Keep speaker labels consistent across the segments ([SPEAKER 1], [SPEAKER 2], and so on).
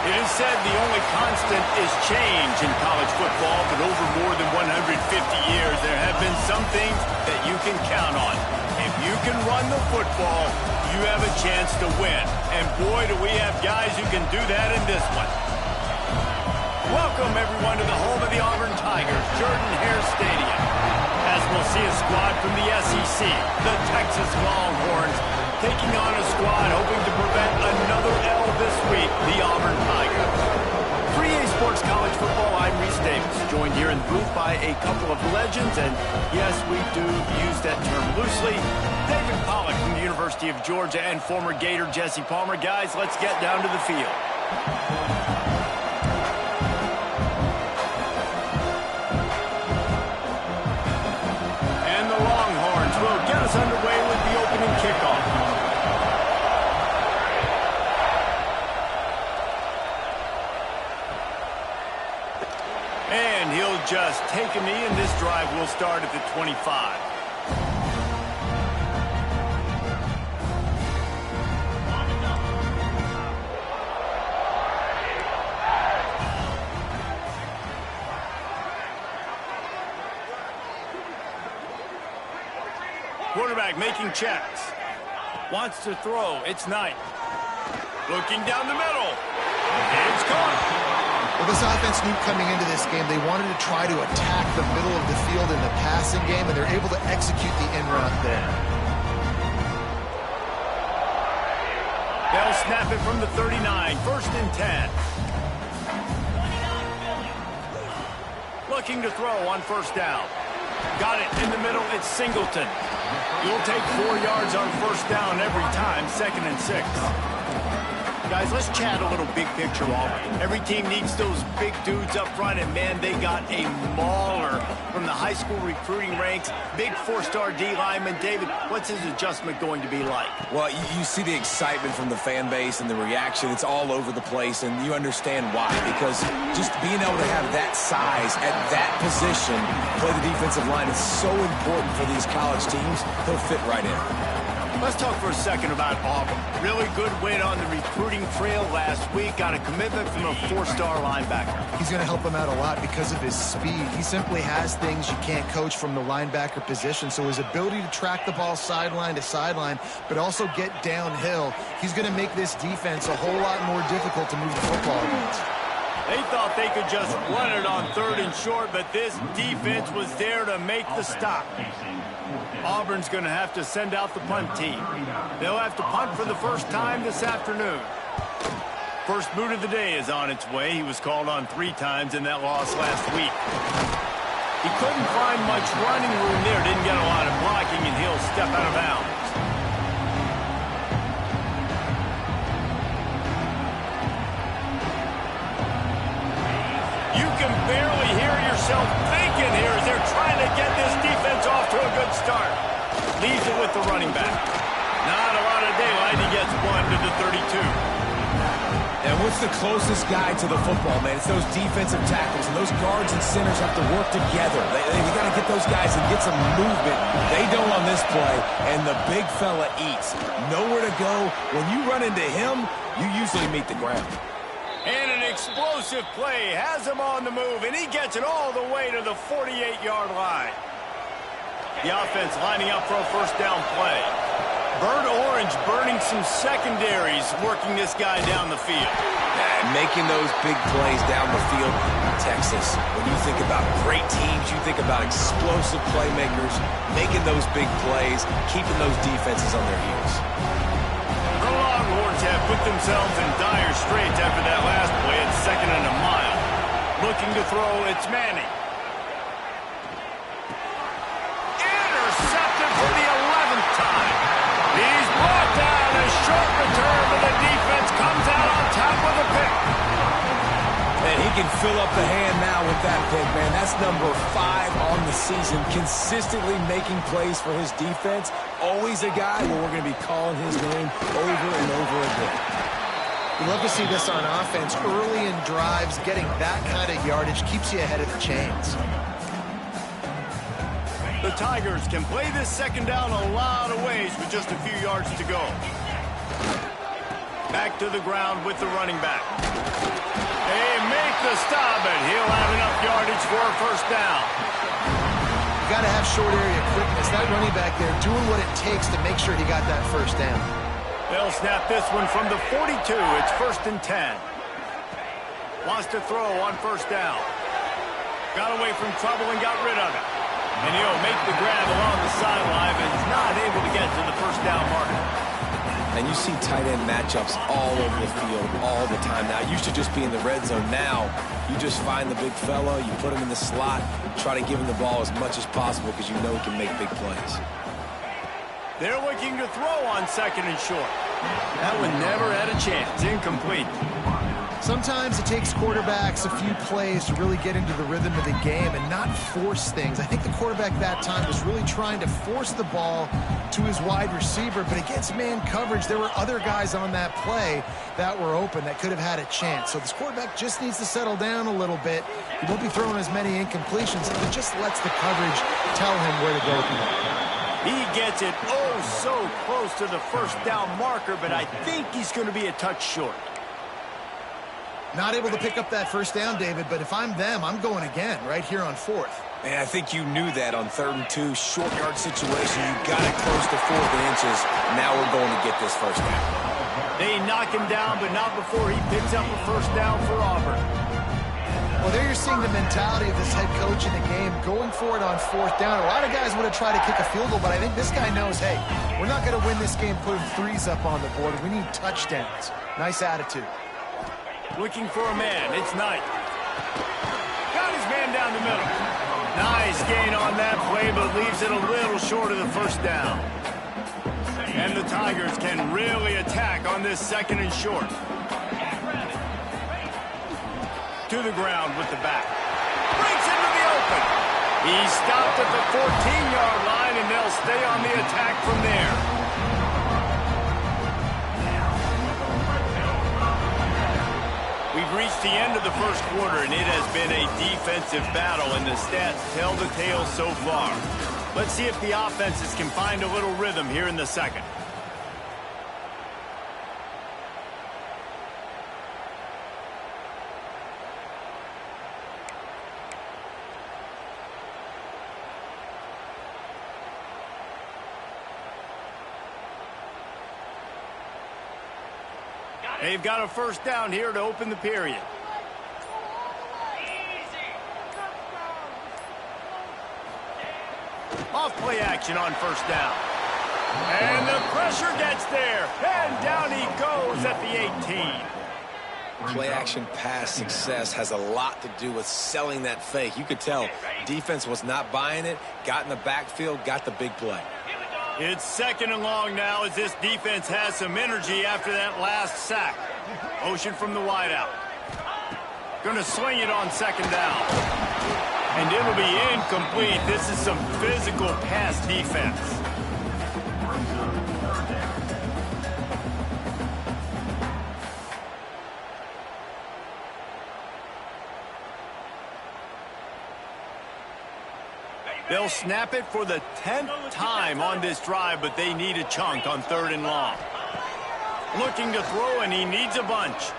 [SPEAKER 1] It is said the only constant is change in college football, but over more than 150 years, there have been some things that you can count on. If you can run the football, you have a chance to win. And boy, do we have guys who can do that in this one. Welcome, everyone, to the home of the Auburn Tigers, Jordan-Hare Stadium. As we'll see a squad from the SEC, the Texas Longhorns, taking on a squad hoping to prevent another L this week, the Auburn Tigers. For EA Sports College Football, I'm Reese Davis, joined here in the booth by a couple of legends, and yes, we do use that term loosely. David Pollack from the University of Georgia and former Gator Jesse Palmer. Guys, let's get down to the field. And the Longhorns will get us underway with the opening kickoff. And he'll just take a knee, and this drive will start at the 25. Quarterback making checks. Wants to throw. It's Knight. Looking down the middle. It's caught.
[SPEAKER 2] Well, this offense knew coming into this game they wanted to try to attack the middle of the field in the passing game, and they're able to execute the in-route there.
[SPEAKER 1] They'll snap it from the 39, 1st and 10. Looking to throw on 1st down. Got it in the middle, it's Singleton. You'll take 4 yards on 1st down every time, 2nd and 6. Guys, let's chat a little big picture Auburn. Every team needs those big dudes up front, and man, they got a mauler from the high school recruiting ranks. Big 4-star D lineman. David, what's his adjustment going to be like?
[SPEAKER 3] Well, you see the excitement from the fan base and the reaction. It's all over the place, and you understand why. Because just being able to have that size at that position, play the defensive line, is so important for these college teams. He'll fit right in.
[SPEAKER 1] Let's talk for a second about Auburn. Really good win on the recruiting trail last week. Got a commitment from a 4-star linebacker.
[SPEAKER 2] He's going to help them out a lot because of his speed. He simply has things you can't coach from the linebacker position. So his ability to track the ball sideline to sideline, but also get downhill, he's going to make this defense a whole lot more difficult to move the football against.
[SPEAKER 1] They thought they could just run it on 3rd and short, but this defense was there to make the stop. Auburn's going to have to send out the punt team. They'll have to punt for the first time this afternoon. First boot of the day is on its way. He was called on 3 times in that loss last week. He couldn't find much running room there, didn't get a lot of blocking, and he'll step out of bounds. You can barely hear yourself thinking here as they're trying to get this defense off to a good start. Leaves it with the running back. Not a lot of daylight. He gets 1 to the 32.
[SPEAKER 3] And what's the closest guy to the football, man? It's those defensive tackles, and those guards and centers have to work together. They got to get those guys and get some movement. They don't on this play, and the big fella eats. Nowhere to go. When you run into him, you usually meet the ground.
[SPEAKER 1] And an explosive play has him on the move, and he gets it all the way to the 48-yard line. The offense lining up for a 1st down play. Bird Orange burning some secondaries, working this guy down the field.
[SPEAKER 3] And making those big plays down the field. Texas, when you think about great teams, you think about explosive playmakers, making those big plays, keeping those defenses on their heels.
[SPEAKER 1] The Longhorns have put themselves in dire straits after that last play at 2nd and a mile. Looking to throw, it's Manning. Intercepted for the 11th time. He's brought down. A short return, but the defense comes out on top with a pick.
[SPEAKER 3] And he can fill up the hand now with that pick, man. That's number 5 on the season, consistently making plays for his defense. Always a guy where we're going to be calling his name over and over again.
[SPEAKER 2] We love to see this on offense. Early in drives, getting that kind of yardage keeps you ahead of the chains.
[SPEAKER 1] The Tigers can play this 2nd down a lot of ways with just a few yards to go. Back to the ground with the running back. They make the stop, and he'll have enough yardage for a first down.
[SPEAKER 2] You got to have short area quickness. That running back there doing what it takes to make sure he got that first down.
[SPEAKER 1] They'll snap this one from the 42. It's 1st and 10. Wants to throw on first down. Got away from trouble and got rid of it. And he'll make the grab along the sideline and is not able to get to the first down marker.
[SPEAKER 3] And you see tight end matchups all over the field all the time. Now, it used to just be in the red zone. Now, you just find the big fella, you put him in the slot, try to give him the ball as much as possible because you know he can make big plays.
[SPEAKER 1] They're looking to throw on 2nd and short. That one never had a chance. Incomplete.
[SPEAKER 2] Sometimes it takes quarterbacks a few plays to really get into the rhythm of the game and not force things. I think the quarterback that time was really trying to force the ball to his wide receiver, but against man coverage, there were other guys on that play that were open that could have had a chance. So this quarterback just needs to settle down a little bit. He won't be throwing as many incompletions if he just lets the coverage tell him where to go.
[SPEAKER 1] He gets it so close to the first down marker, but I think he's going to be a touch short.
[SPEAKER 2] Not able to pick up that first down, David, but if I'm them, I'm going again right here on 4th.
[SPEAKER 3] And I think you knew that on 3rd and 2, short yard situation. You got it close to 4th and inches. Now we're going to get this first down.
[SPEAKER 1] They knock him down, but not before he picks up a first down for Auburn.
[SPEAKER 2] Well, there you're seeing the mentality of this head coach in the game, going for it on 4th down. A lot of guys would have tried to kick a field goal, but I think this guy knows, hey, we're not going to win this game putting threes up on the board. We need touchdowns. Nice attitude.
[SPEAKER 1] Looking for a man. It's Knight. Got his man down the middle. Nice gain on that play, but leaves it a little short of the first down. And the Tigers can really attack on this 2nd and short. To the ground with the back. Breaks into the open. He stopped at the 14-yard line, and they'll stay on the attack from there. We've reached the end of the first quarter, and it has been a defensive battle, and the stats tell the tale so far. Let's see if the offenses can find a little rhythm here in the second. They've got a first down here to open the period. Off play action on first down. And the pressure gets there. And down he goes at the 18.
[SPEAKER 3] Play action pass success has a lot to do with selling that fake. You could tell defense was not buying it, got in the backfield, got the big play.
[SPEAKER 1] It's 2nd and long now as this defense has some energy after that last sack. Motion from the wideout. Going to swing it on 2nd down. And it'll be incomplete. This is some physical pass defense. They'll snap it for the 10th time on this drive, but they need a chunk on 3rd and long. Looking to throw, and he needs a bunch.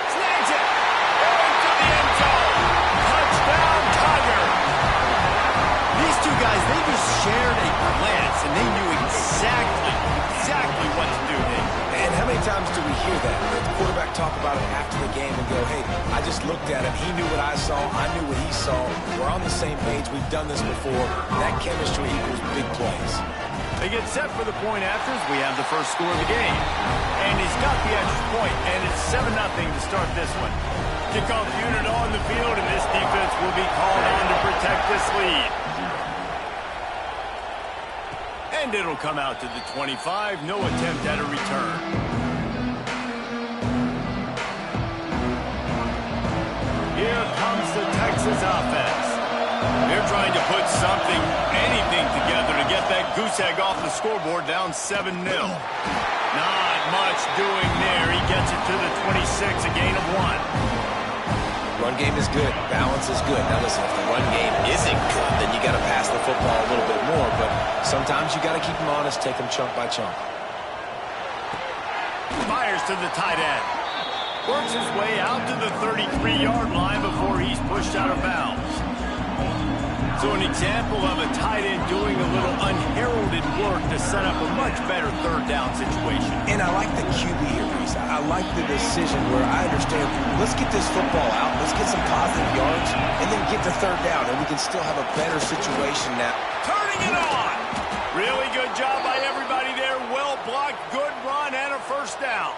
[SPEAKER 1] Snags it! Into the end zone! Touchdown, Tiger! These two guys, they just shared a glance, and they knew exactly what to do, Dave.
[SPEAKER 3] And how many times do we hear that? The quarterback talk about it after the game and go, hey, I just looked at him. He knew what I saw. I knew what he saw. We're on the same page. We've done this before. That chemistry equals big plays.
[SPEAKER 1] They get set for the point afters. We have the first score of the game. And he's got the extra point, and it's 7-0 to start this one. Kickoff unit on the field, and this defense will be called on to protect this lead. And it'll come out to the 25. No attempt at a return. Here comes the Texas offense. They're trying to put anything together to get that goose egg off the scoreboard down 7-0. Not much doing there. He gets it to the 26, a gain of 1.
[SPEAKER 3] Run game is good. Balance is good. Now listen, if the run game isn't good, then you got to pass the football a little bit more. But sometimes you got to keep them honest, take them chunk by chunk.
[SPEAKER 1] Fires to the tight end. Works his way out to the 33-yard line before he's pushed out of bounds. So an example of a tight end doing a little unheralded work to set up a much better third down situation.
[SPEAKER 3] And I like the QB here, Reese. I like the decision where I understand, let's get this football out, let's get some positive yards, and then get to third down, and we can still have a better situation now.
[SPEAKER 1] Turning it on! Really good job by everybody there. Well blocked, good run, and a first down.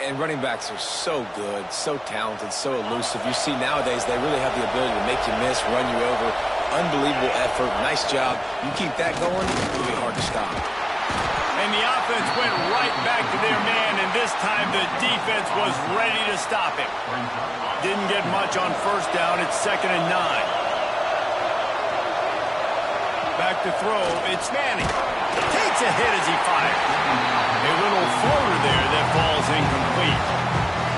[SPEAKER 3] And running backs are so good, so talented, so elusive. You see nowadays they really have the ability to make you miss, run you over. Unbelievable effort. Nice job. You keep that going, it'll be hard to stop.
[SPEAKER 1] And the offense went right back to their man, and this time the defense was ready to stop him. Didn't get much on first down. It's 2nd and 9. Back to throw. It's Manning. Takes a hit as he fires. A little floater there that falls incomplete.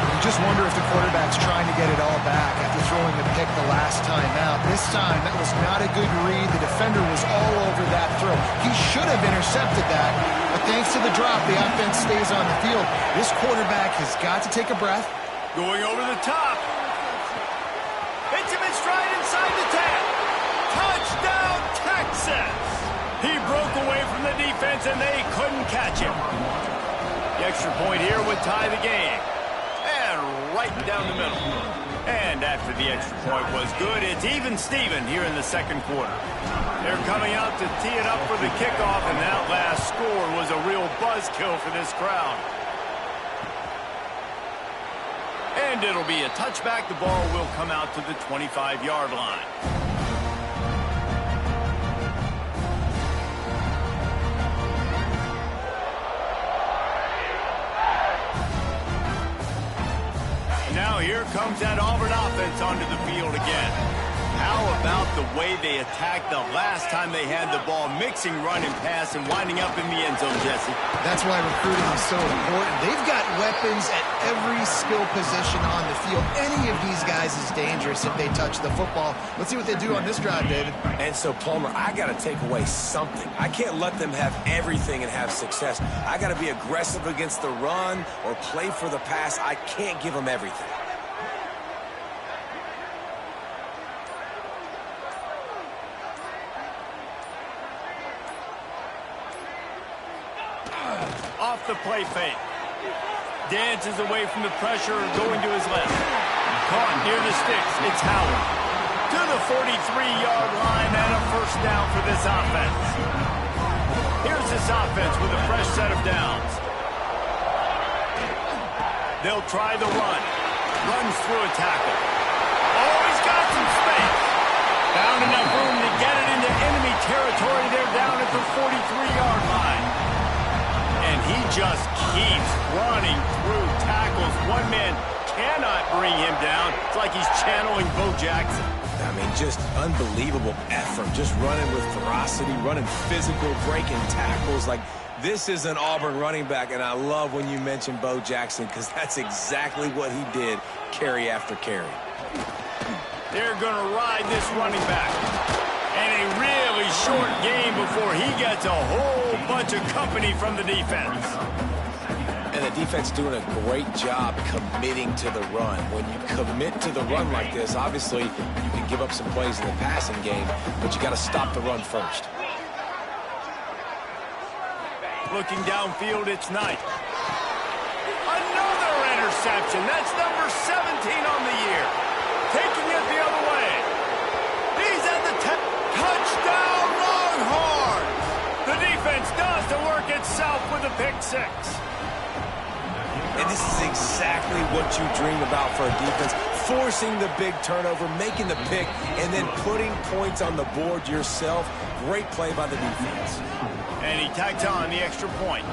[SPEAKER 2] You just wonder if the quarterback's trying to get it all back after throwing the pick the last time out. This time, that was not a good read. The defender was all over that throw. He should have intercepted that, but thanks to the drop, the offense stays on the field. This quarterback has got to take a breath.
[SPEAKER 1] Going over the top. Hits him in stride inside the 10. Touchdown, Texas! He broke away from the defense, and they couldn't catch him. The extra point here would tie the game. And right down the middle. And after the extra point was good, it's even Steven here in the second quarter. They're coming out to tee it up for the kickoff, and that last score was a real buzzkill for this crowd. And it'll be a touchback. The ball will come out to the 25-yard line. Now here comes that Auburn offense onto the field again. How about the way they attacked the last time they had the ball, mixing run and pass and winding up in the end zone, Jesse?
[SPEAKER 2] That's why recruiting is so important. They've got weapons at every skill position on the field. Any of these guys is dangerous if they touch the football. Let's see what they do on this drive, David.
[SPEAKER 3] And so, Palmer, I got to take away something. I can't let them have everything and have success. I got to be aggressive against the run or play for the pass. I can't give them everything.
[SPEAKER 1] Off the play fake. Dances away from the pressure, going to his left. Caught near the sticks. It's Howard. To the 43-yard line and a first down for this offense. Here's this offense with a fresh set of downs. They'll try the run. Runs through a tackle. Oh, he's got some space. Found enough room to get it into enemy territory. They're down at the 43-yard line. And he just keeps running through tackles. One man cannot bring him down. It's like he's channeling Bo Jackson.
[SPEAKER 3] I mean, just unbelievable effort. Just running with ferocity, running physical, breaking tackles. Like, this is an Auburn running back, and I love when you mention Bo Jackson because that's exactly what he did, carry after carry.
[SPEAKER 1] They're going to ride this running back. And a really short game before he gets a whole bunch of company from the defense.
[SPEAKER 3] And the defense doing a great job committing to the run. When you commit to the run like this, obviously you can give up some plays in the passing game, but you got to stop the run first.
[SPEAKER 1] Looking downfield, it's Knight. Another interception. That's number 17 on the year. Taking it the other way. He's at the 10. Touchdown, Longhorns! The defense does the work itself with a pick six.
[SPEAKER 3] And this is exactly what you dream about for a defense. Forcing the big turnover, making the pick, and then putting points on the board yourself. Great play by the defense.
[SPEAKER 1] And he tacked on the extra point.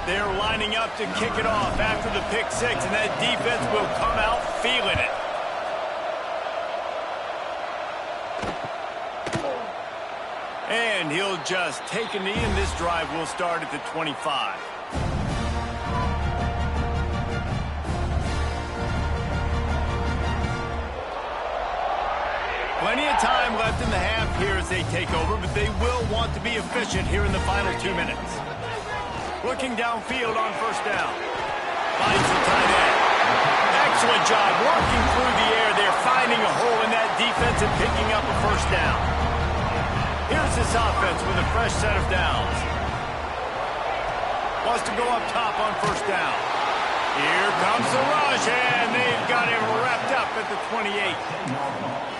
[SPEAKER 1] They're lining up to kick it off after the pick six, and that defense will come out feeling it. And he'll just take a knee, and this drive will start at the 25. Plenty of time left in the half here as they take over, but they will want to be efficient here in the final 2 minutes. Looking downfield on first down. Finds the tight end. Excellent job working through the air. They're finding a hole in that defense and picking up a first down. Here's this offense with a fresh set of downs. Wants to go up top on first down. Here comes the rush, and they've got him wrapped up at the 28.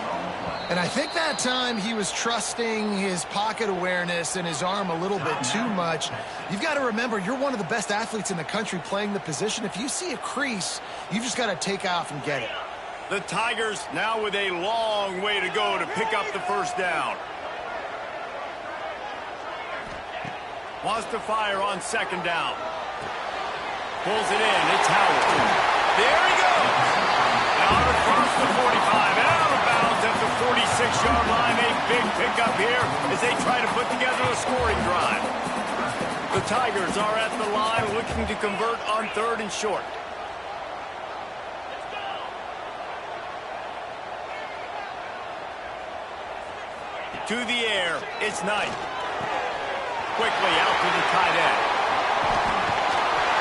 [SPEAKER 2] And I think that time he was trusting his pocket awareness and his arm a little bit too much. You've got to remember, you're one of the best athletes in the country playing the position. If you see a crease, you've just got to take off and get it.
[SPEAKER 1] The Tigers now with a long way to go to pick up the first down. Wants to fire on second down. Pulls it in. It's Howard. There he goes. Out across the 45. Out of bounds at the 46-yard line. A big pickup here as they try to put together a scoring drive. The Tigers are at the line looking to convert on 3rd and short. To the air. It's Knight. Quickly out to the tight end.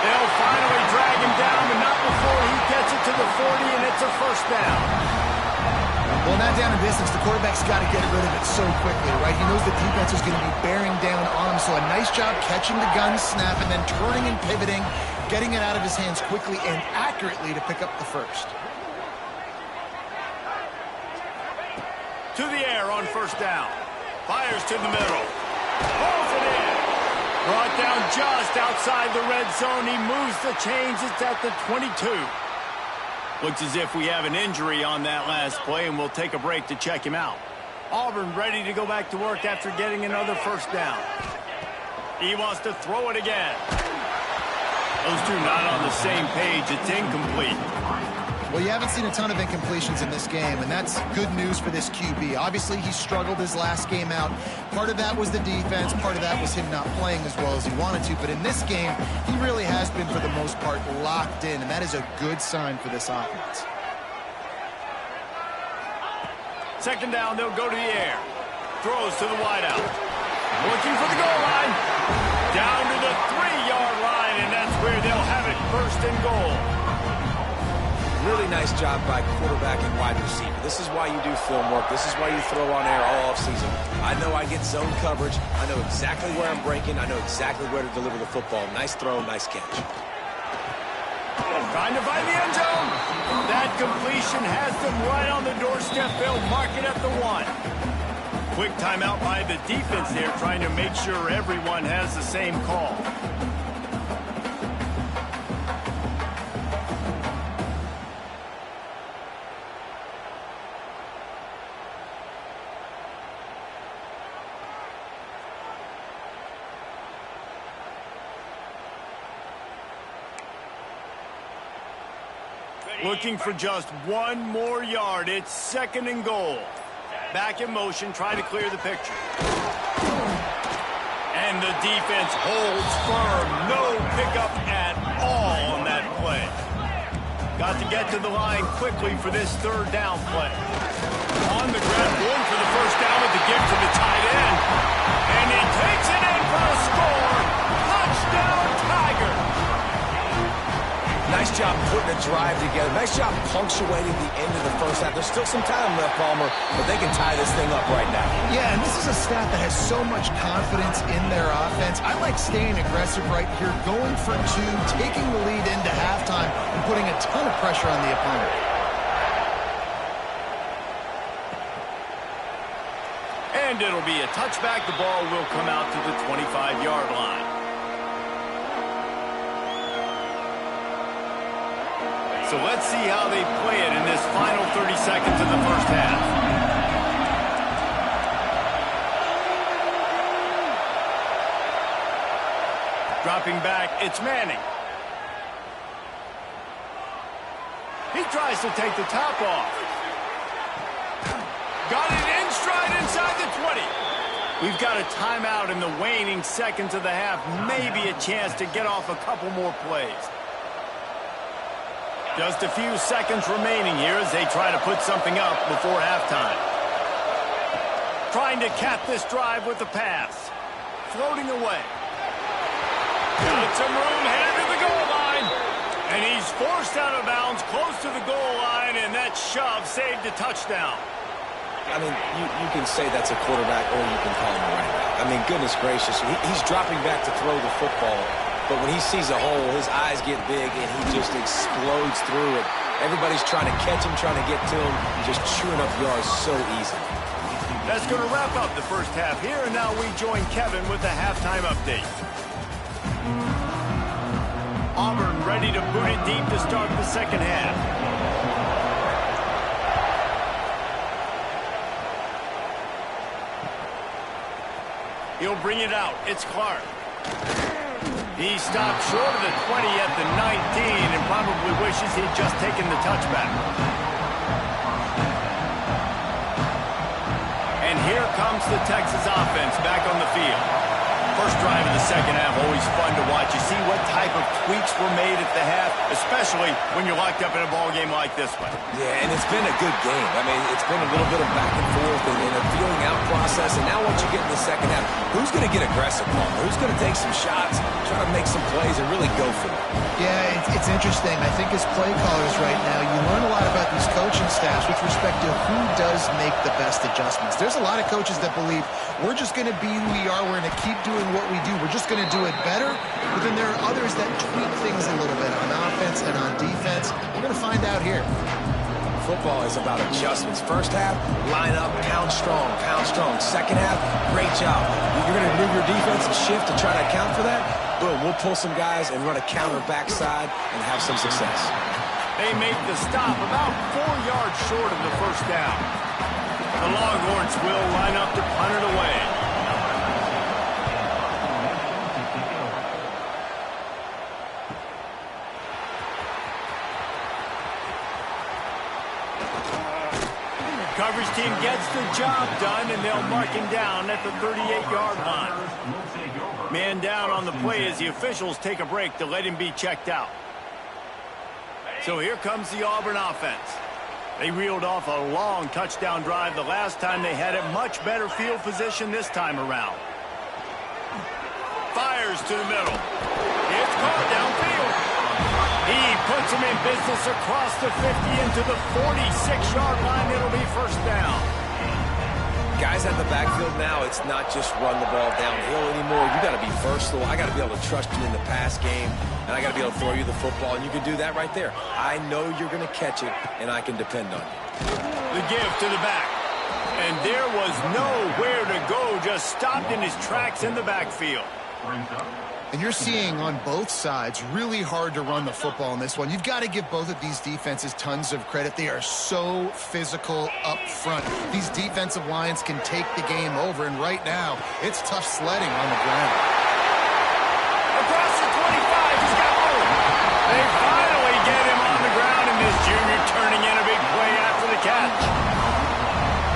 [SPEAKER 1] They'll finally drag him down, but not before he gets it to the 40, and it's a first down.
[SPEAKER 2] Well, not down in distance. The quarterback's got to get rid of it so quickly, right? He knows the defense is going to be bearing down on him, so a nice job catching the gun snap and then turning and pivoting, getting it out of his hands quickly and accurately to pick up the first.
[SPEAKER 1] To the air on first down. Fires to the middle. Pulls it in. Brought down just outside the red zone. He moves the chains. It's at the 22. Looks as if we have an injury on that last play, and we'll take a break to check him out. Auburn ready to go back to work after getting another first down. He wants to throw it again. Those two not on the same page. It's incomplete.
[SPEAKER 2] Well, you haven't seen a ton of incompletions in this game, and that's good news for this QB. Obviously, he struggled his last game out. Part of that was the defense. Part of that was him not playing as well as he wanted to. But in this game, he really has been, for the most part, locked in, and that is a good sign for this offense.
[SPEAKER 1] Second down, they'll go to the air. Throws to the wideout. Looking for the goal line. Down to the 3-yard line, and that's where they'll have it, 1st and goal.
[SPEAKER 3] Really nice job by quarterback and wide receiver. This is why you do film work. This is why you throw on air all offseason. I know I get zone coverage. I know exactly where I'm breaking. I know exactly where to deliver the football. Nice throw, nice catch.
[SPEAKER 1] Trying to find the end zone. That completion has them right on the doorstep. They'll mark it at the 1. Quick timeout by the defense there, trying to make sure everyone has the same call. Looking for just 1 more yard. It's 2nd and goal. Back in motion, trying to clear the picture. And the defense holds firm. No pickup at all on that play. Got to get to the line quickly for this 3rd down play. On the ground, going for the first down with the give to the tight end. And he takes it in for a score. Touchdown, Tiger.
[SPEAKER 3] Nice job putting a drive together. Nice job punctuating the end of the first half. There's still some time left, Palmer, but they can tie this thing up right now.
[SPEAKER 2] Yeah, and this is a staff that has so much confidence in their offense. I like staying aggressive right here, going for 2, taking the lead into halftime, and putting a ton of pressure on the opponent.
[SPEAKER 1] And it'll be a touchback. The ball will come out to the 25-yard line. So let's see how they play it in this final 30 seconds of the first half. Dropping back, it's Manning. He tries to take the top off. Got it in stride inside the 20. We've got a timeout in the waning seconds of the half. Maybe a chance to get off a couple more plays. Just a few seconds remaining here as they try to put something up before halftime. trying to cap this drive with the pass. Floating away. Got some room, headed to the goal line. And he's forced out of bounds close to the goal line, and that shove saved a touchdown.
[SPEAKER 3] I mean, you can say that's a quarterback, or you can call him a running back. I mean, goodness gracious, he's dropping back to throw the football, but when he sees a hole, his eyes get big, and he just explodes through it. Everybody's trying to catch him, trying to get to him, just chewing up yards so easy.
[SPEAKER 1] That's going to wrap up the first half here, and now we join Kevin with the halftime update. Auburn ready to boot it deep to start the second half. He'll bring it out. It's Clark. He stopped short of the 20 at the 19 and probably wishes he'd just taken the touchback. And here comes the Texas offense back on the field. First drive of the second half, always fun to watch. You see what type of tweaks were made at the half, especially when you're locked up in a ball game like this one.
[SPEAKER 3] Yeah, and it's been a good game. I mean, it's been a little bit of back and forth and a feeling out process. And now once you get in the second half, who's going to get aggressive, Palmer? Who's going to take some shots, try to make some plays, and really go for it?
[SPEAKER 2] Yeah, it's interesting. I think as play callers right now, you learn a lot about these coaching staffs with respect to who does make the best adjustments. There's a lot of coaches that believe we're just going to be who we are. We're going to keep doing what we do. We're just going to do it better. But then there are others that tweak things a little bit on offense and on defense. We're going to find out here.
[SPEAKER 3] Football is about adjustments. First half, line up, pound strong, pound strong. Second half, great job. You're going to move your defense and shift to try to account for that. Boom, we'll pull some guys and run a counter backside and have some success.
[SPEAKER 1] They make the stop about 4 yards short of the first down. The Longhorns will line up to punt it away. Coverage team gets the job done, and they'll mark him down at the 38-yard line. Man down on the play as the officials take a break to let him be checked out. So here comes the Auburn offense. They reeled off a long touchdown drive the last time they had it. Much better field position this time around. Fires to the middle. It's caught downfield. He puts him in business across the 50 into the 46-yard line. It'll be first down.
[SPEAKER 3] Guys at the backfield now, it's not just run the ball downhill anymore. You got to be versatile. I got to be able to trust you in the pass game, and I got to be able to throw you the football, and you can do that right there. I know you're going to catch it, and I can depend on you.
[SPEAKER 1] The give to the back. And there was nowhere to go, just stopped in his tracks in the backfield.
[SPEAKER 2] And you're seeing on both sides really hard to run the football in this one. You've got to give both of these defenses tons of credit. They are so physical up front. These defensive lines can take the game over, and right now, it's tough sledding on the ground.
[SPEAKER 1] Across the 25, he's got room. They finally get him on the ground, and this junior turning in a big play after the catch.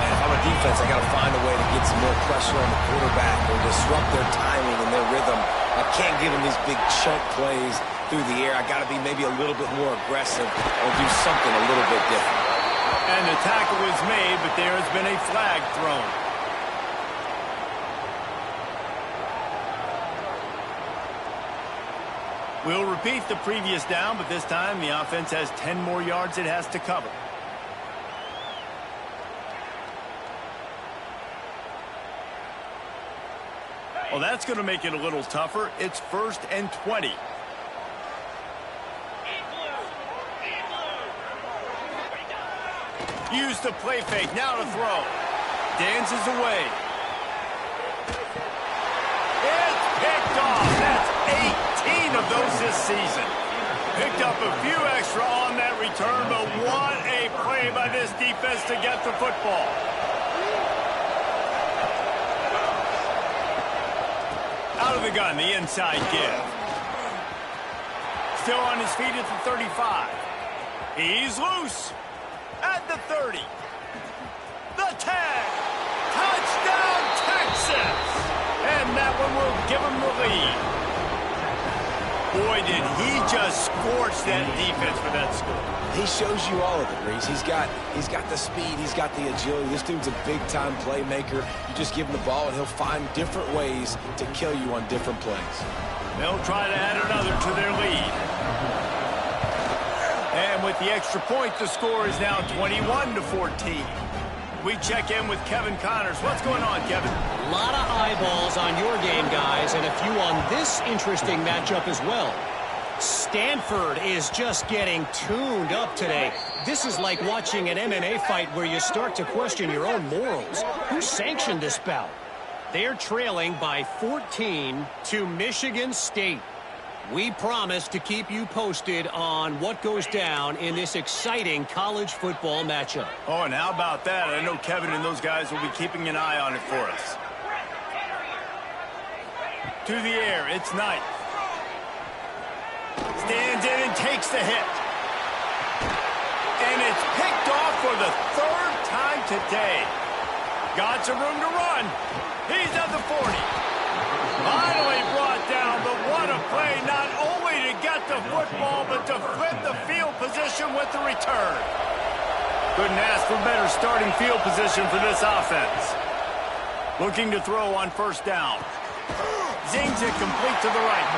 [SPEAKER 3] Man, if I'm a defense, I got to find a way to get some more pressure on the quarterback or disrupt their timing and their rhythm. I can't give them these big chunk plays through the air. I got to be maybe a little bit more aggressive or do something a little bit different.
[SPEAKER 1] And the tackle is made, but there has been a flag thrown. We'll repeat the previous down, but this time the offense has 10 more yards it has to cover. Well, that's going to make it a little tougher. It's 1st and 20. Use the play fake. Now to throw. Dances away. It's picked off. That's 18 of those this season. Picked up a few extra on that return, but what a play by this defense to get the football. Out of the gun, the inside give. Still on his feet at the 35. He's loose at the 30. The 10. Touchdown, Texas! And that one will give him the lead. Boy, did he just scorch that defense for that score.
[SPEAKER 3] He shows you all of it, Reese. He's got the speed. He's got the agility. This dude's a big-time playmaker. You just give him the ball, and he'll find different ways to kill you on different plays.
[SPEAKER 1] They'll try to add another to their lead. And with the extra point, the score is now 21-14. We check in with Kevin Connors. What's going on, Kevin?
[SPEAKER 4] A lot of eyeballs on your game, guys, and a few on this interesting matchup as well. Stanford is just getting tuned up today. This is like watching an MMA fight where you start to question your own morals. Who sanctioned this bout? They're trailing by 14 to Michigan State. We promise to keep you posted on what goes down in this exciting college football matchup.
[SPEAKER 1] Oh, and how about that? I know Kevin and those guys will be keeping an eye on it for us. To the air, it's Knight. Stands in and takes the hit. And it's picked off for the third time today. Got some room to run. He's at the 40. Finally brought down, but what a play, not only to get the football, but to flip the field position with the return. Couldn't ask for better starting field position for this offense. Looking to throw on first down. Zings it complete to the right.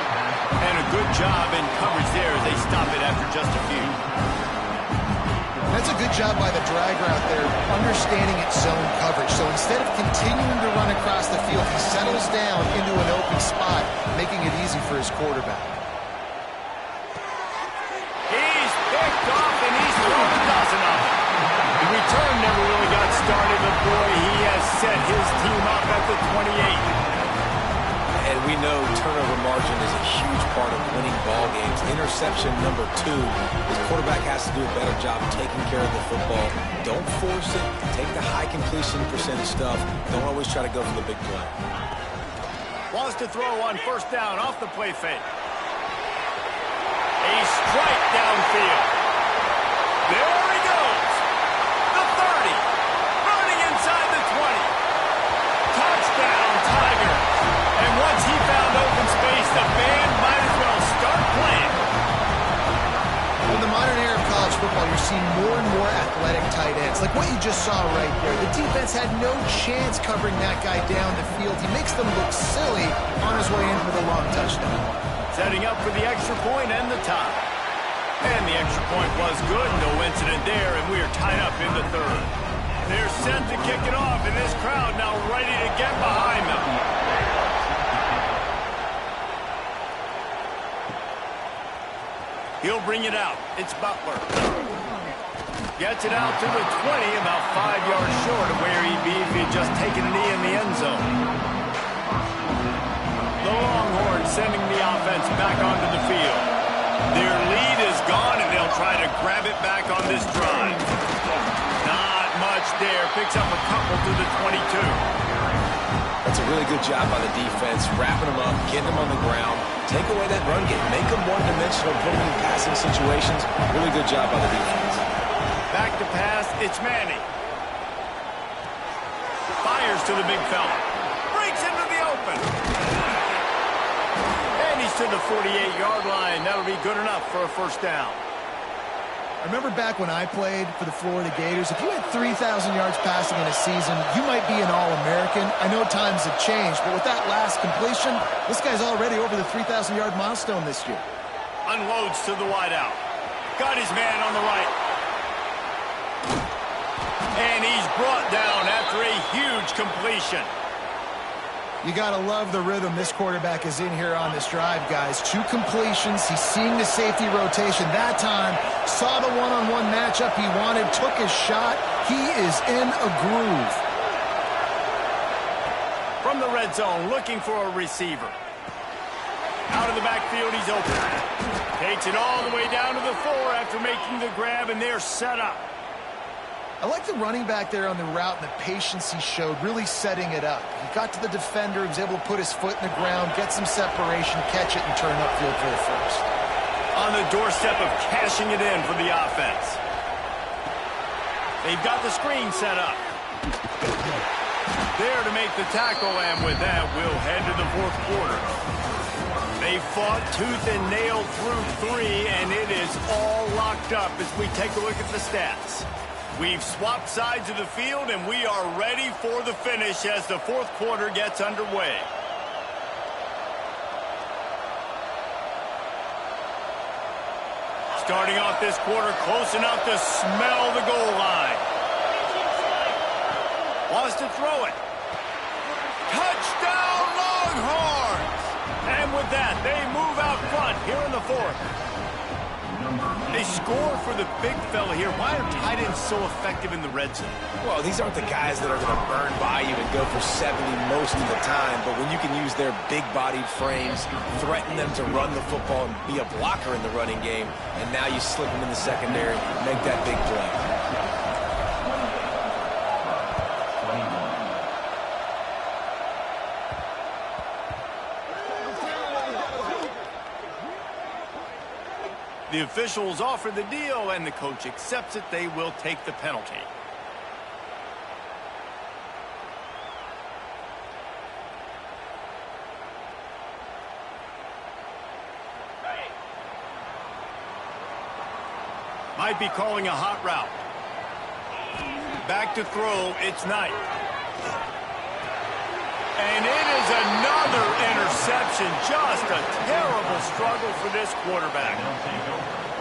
[SPEAKER 1] And a good job in coverage there as they stop it after just a few.
[SPEAKER 2] That's a good job by the drag route there, understanding its zone coverage. So instead of continuing to run across the field, he settles down into an open spot, making it easy for his quarterback.
[SPEAKER 1] He's picked off and he's thrown a dozen of them. The return never really got started, but boy, he has set his team up at the 28.
[SPEAKER 3] And we know turnover margin is a huge part of winning ball games. Interception number 2. His quarterback has to do a better job taking care of the football. Don't force it. Take the high completion percentage stuff. Don't always try to go for the big play.
[SPEAKER 1] Wants to throw on first down off the play fake. A strike downfield. There he goes. The 30. Running inside the 20. Touchdown, Tigers. And once he found open space, the band might as well start playing.
[SPEAKER 2] In the modern era of college football, you're seeing more and more athletic tight ends, like what you just saw right there. The defense had no chance covering that guy down the field. He makes them look silly on his way in for the long touchdown.
[SPEAKER 1] Setting up for the extra point and the tie. And the extra point was good. No incident there, and we are tied up in the third. They're set to kick it off, and this crowd now ready to get behind them. He'll bring it out. It's Butler. Gets it out to the 20, about 5 yards short of where he'd be if he'd just taken a knee in the end zone. The Longhorns sending the offense back onto the field. Their lead is gone, and they'll try to grab it back on this drive. Not much there. Picks up a couple to the 22.
[SPEAKER 3] That's a really good job by the defense, wrapping them up, getting them on the ground. Take away that run game. Make them one-dimensional, put them in passing situations. Really good job by the defense.
[SPEAKER 1] Back to pass, it's Manning. Fires to the big fella. Breaks into the open. And he's to the 48-yard line. That'll be good enough for a first down.
[SPEAKER 2] I remember back when I played for the Florida Gators, if you had 3,000 yards passing in a season, you might be an All-American. I know times have changed, but with that last completion, this guy's already over the 3,000-yard milestone this year.
[SPEAKER 1] Unloads to the wideout. Got his man on the right. And he's brought down after a huge completion.
[SPEAKER 2] You got to love the rhythm this quarterback is in here on this drive, guys. 2 completions. He's seeing the safety rotation. That time, saw the one-on-one matchup he wanted, took his shot. He is in a groove.
[SPEAKER 1] From the red zone, looking for a receiver. Out of the backfield, he's open. Takes it all the way down to the 4 after making the grab, and they're set up.
[SPEAKER 2] I like the running back there on the route and the patience he showed, really setting it up. He got to the defender, he was able to put his foot in the ground, get some separation, catch it, and turn upfield for the first.
[SPEAKER 1] On the doorstep of cashing it in for the offense. They've got the screen set up. There to make the tackle, and with that, we'll head to the fourth quarter. They fought tooth and nail through 3, and it is all locked up as we take a look at the stats. We've swapped sides of the field, and we are ready for the finish as the fourth quarter gets underway. Starting off this quarter close enough to smell the goal line. Wants to throw it. Touchdown, Longhorns! And with that, they move out front here in the fourth. They score for the big fella here. Why are tight ends so effective in the red zone?
[SPEAKER 3] Well, these aren't the guys that are going to burn by you and go for 70 most of the time, but when you can use their big-bodied frames, threaten them to run the football and be a blocker in the running game, and now you slip them in the secondary, make that big play.
[SPEAKER 1] The officials offer the deal, and the coach accepts it. They will take the penalty. Might be calling a hot route. Back to throw, it's Knight. And it is another interception. Just a terrible struggle for this quarterback.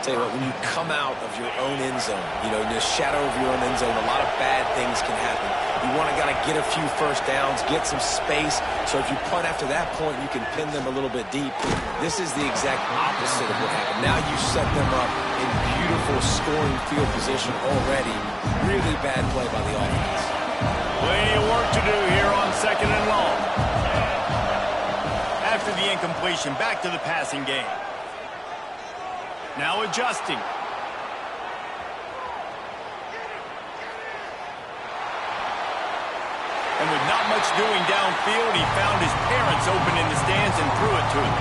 [SPEAKER 3] Tell you what, when you come out of your own end zone, in the shadow of your own end zone, a lot of bad things can happen. You want to get a few first downs, get some space, so if you punt after that point, you can pin them a little bit deep. This is the exact opposite of what happened. Now you set them up in beautiful scoring field position already. Really bad play by the offense.
[SPEAKER 1] Plenty of work to do here on second and long. After the incompletion, back to the passing game. Now adjusting. And with not much doing downfield, he found his parents open in the stands and threw it to him.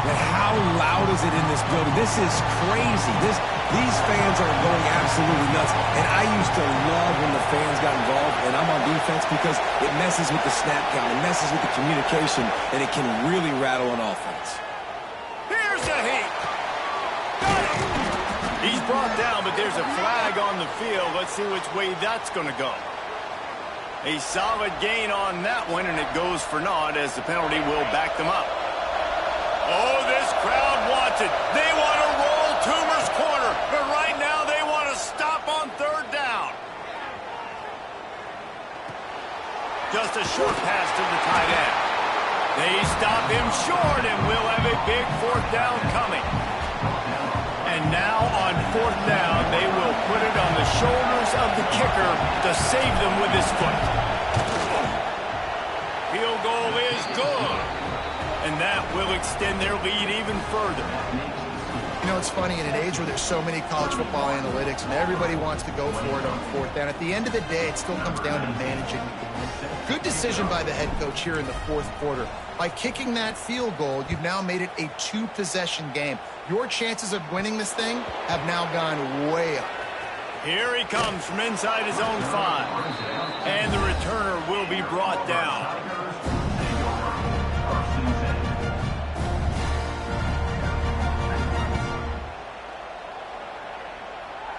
[SPEAKER 3] And how loud is it in this building? This is crazy. These fans are going absolutely nuts. And I used to love when the fans got involved, and I'm on defense because it messes with the snap count. It messes with the communication, and it can really rattle an offense.
[SPEAKER 1] Here's a heat. Got it. He's brought down, but there's a flag on the field. Let's see which way that's going to go. A solid gain on that one, and it goes for naught as the penalty will back them up. Oh, this crowd wants it. They want to roll Toomer's corner, but right now they want to stop on third down. Just a short pass to the tight end. They stop him short, and we'll have a big fourth down coming. And now on fourth down, they will put it on the shoulders of the kicker to save them with his foot. Field goal is good. And that will extend their lead even further.
[SPEAKER 2] It's funny, in an age where there's so many college football analytics and everybody wants to go for it on fourth down, at the end of the day, it still comes down to managing the game. Good decision by the head coach here in the fourth quarter. By kicking that field goal, you've now made it a two-possession game. Your chances of winning this thing have now gone way up.
[SPEAKER 1] Here he comes from inside his own 5. And the returner will be brought down.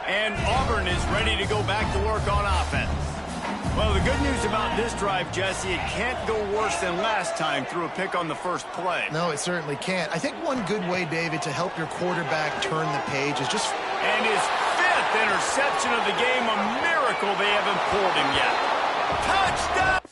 [SPEAKER 1] And Auburn is ready to go back to work on offense. Well, the good news about this drive, Jesse, it can't go worse than last time through a pick on the first play.
[SPEAKER 2] No, it certainly can't. I think one good way, David, to help your quarterback turn the page is just...
[SPEAKER 1] And his 5th interception of the game, a miracle they haven't pulled him yet. Touchdown!